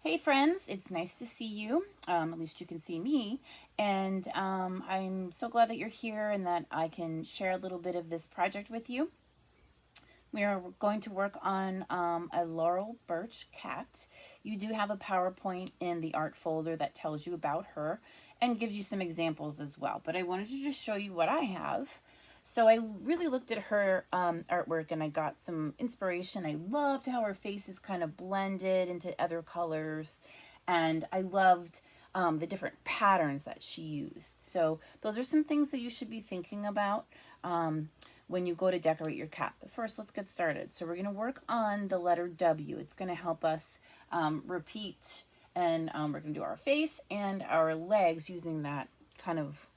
Hey friends, it's nice to see you. At least you can see me. And I'm so glad that you're here and that I can share a little bit of this project with you. We are going to work on a Laurel Burch cat. You do have a PowerPoint in the art folder that tells you about her and gives you some examples as well. But I wanted to just show you what I have. So I really looked at her artwork and I got some inspiration. I loved how her face is kind of blended into other colors, and I loved the different patterns that she used. So those are some things that you should be thinking about when you go to decorate your cat. But first, let's get started. So we're going to work on the letter W. It's going to help us repeat, and we're going to do our face and our legs using that kind of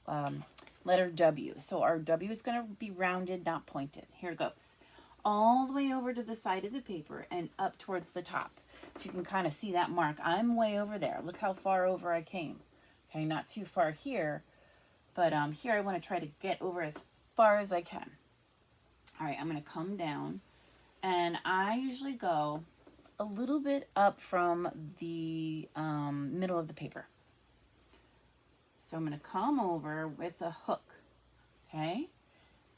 letter W. So our W is going to be rounded, not pointed. Here it goes. All the way over to the side of the paper and up towards the top. If you can kind of see that mark, I'm way over there. Look how far over I came. Okay, not too far here, but here I want to try to get over as far as I can. All right, I'm going to come down, and I usually go a little bit up from the middle of the paper. So I'm going to come over with a hook, okay?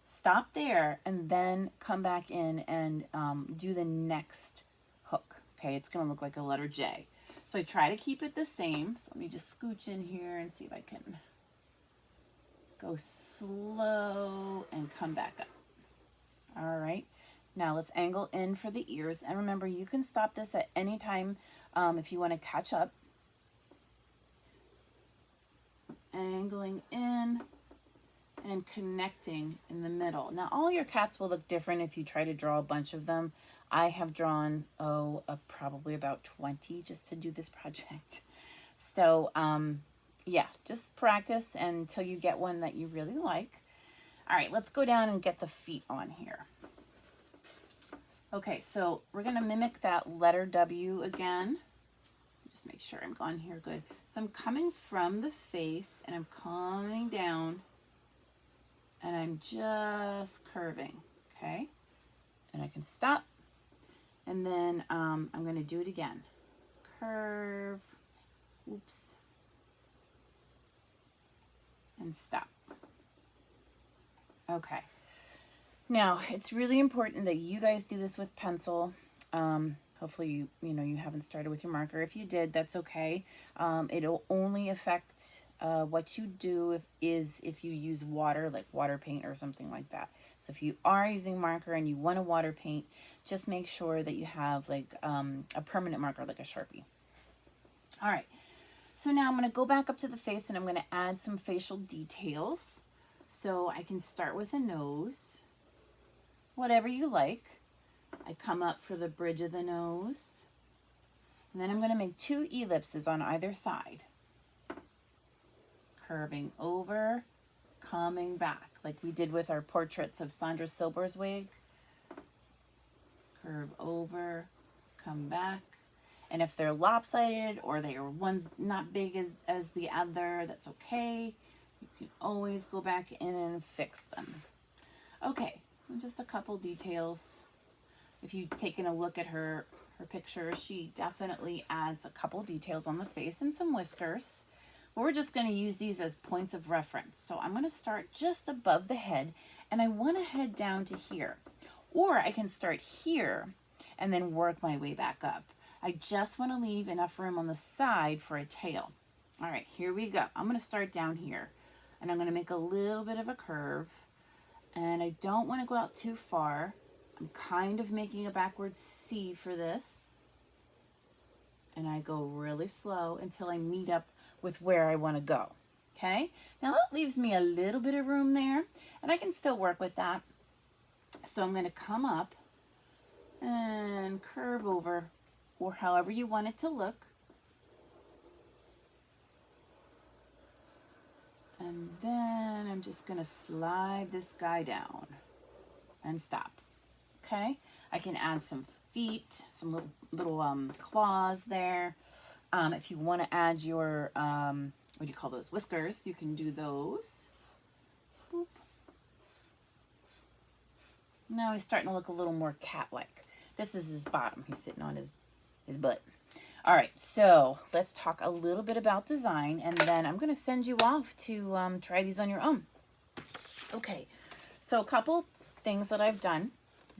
Stop there and then come back in and do the next hook, okay? It's going to look like a letter J. So I try to keep it the same. So let me just scooch in here and see if I can go slow and come back up. All right, now let's angle in for the ears. And remember, you can stop this at any time if you want to catch up. Angling in and connecting in the middle. Now, all your cats will look different if you try to draw a bunch of them. I have drawn, probably about 20 just to do this project. So, yeah, just practice until you get one that you really like. All right, let's go down and get the feet on here. Okay, so we're going to mimic that letter W again. Just make sure I'm gone here good. So I'm coming from the face and I'm coming down and I'm just curving, okay? And I can stop, and then I'm going to do it again. Curve, oops, and stop. Okay. Now, it's really important that you guys do this with pencil. Hopefully you haven't started with your marker. If you did, that's okay. It'll only affect what you do if you use water, like water paint or something like that. So if you are using marker and you want to water paint, just make sure that you have like a permanent marker, like a Sharpie. All right. So now I'm going to go back up to the face and I'm going to add some facial details. So I can start with a nose, whatever you like. I come up for the bridge of the nose, and then I'm going to make 2 ellipses on either side. Curving over, coming back, like we did with our portraits of Sandra Silber's wig. Curve over, come back. And if they're lopsided or they are one's not big as the other, that's okay. You can always go back in and fix them. Okay, just a couple details. If you've taken a look at her picture, she definitely adds a couple details on the face and some whiskers. But we're just going to use these as points of reference. So I'm going to start just above the head, and I want to head down to here. Or I can start here and then work my way back up. I just want to leave enough room on the side for a tail. All right, here we go. I'm going to start down here, and I'm going to make a little bit of a curve. And I don't want to go out too far. I'm kind of making a backwards C for this. And I go really slow until I meet up with where I want to go. Okay? Now that leaves me a little bit of room there, and I can still work with that. So I'm going to come up and curve over, or however you want it to look. And then I'm just going to slide this guy down and stop. Okay, I can add some feet, some little claws there. If you want to add your, what do you call those, whiskers, you can do those. Boop. Now he's starting to look a little more cat-like. This is his bottom. He's sitting on his butt. All right, so let's talk a little bit about design, and then I'm going to send you off to try these on your own. Okay, so a couple things that I've done.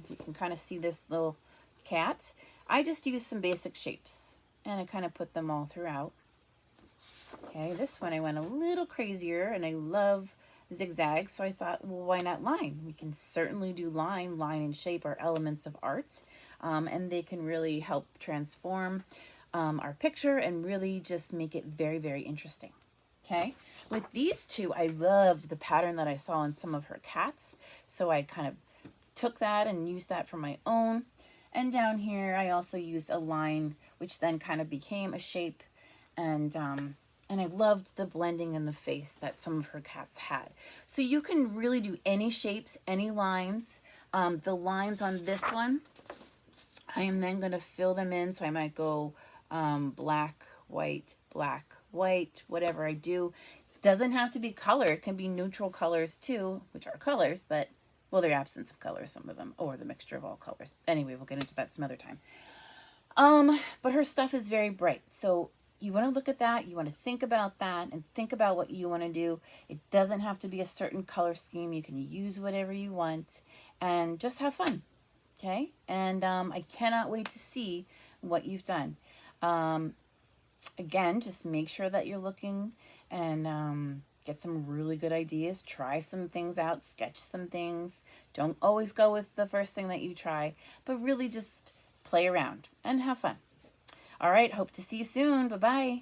If you can kind of see this little cat, I just used some basic shapes, and I kind of put them all throughout. Okay, this one I went a little crazier, and I love zigzag, so I thought, well, why not line? We can certainly do line. Line and shape are elements of art, and they can really help transform our picture and really just make it very, very interesting. Okay, with these two, I loved the pattern that I saw in some of her cats, so I kind of took that and used that for my own. And down here, I also used a line, which then kind of became a shape, and I loved the blending in the face that some of her cats had. So you can really do any shapes, any lines. The lines on this one, I am then going to fill them in. So I might go black, white, whatever I do. Doesn't have to be color. It can be neutral colors too, which are colors, but, well, they're absence of colors, some of them, or the mixture of all colors. Anyway, we'll get into that some other time. But her stuff is very bright. So you want to look at that, you want to think about that, and think about what you want to do. It doesn't have to be a certain color scheme. You can use whatever you want and just have fun. Okay? And I cannot wait to see what you've done. Again, just make sure that you're looking and get some really good ideas. Try some things out, sketch some things. Don't always go with the first thing that you try, but really just play around and have fun. All right, hope to see you soon. Bye-bye.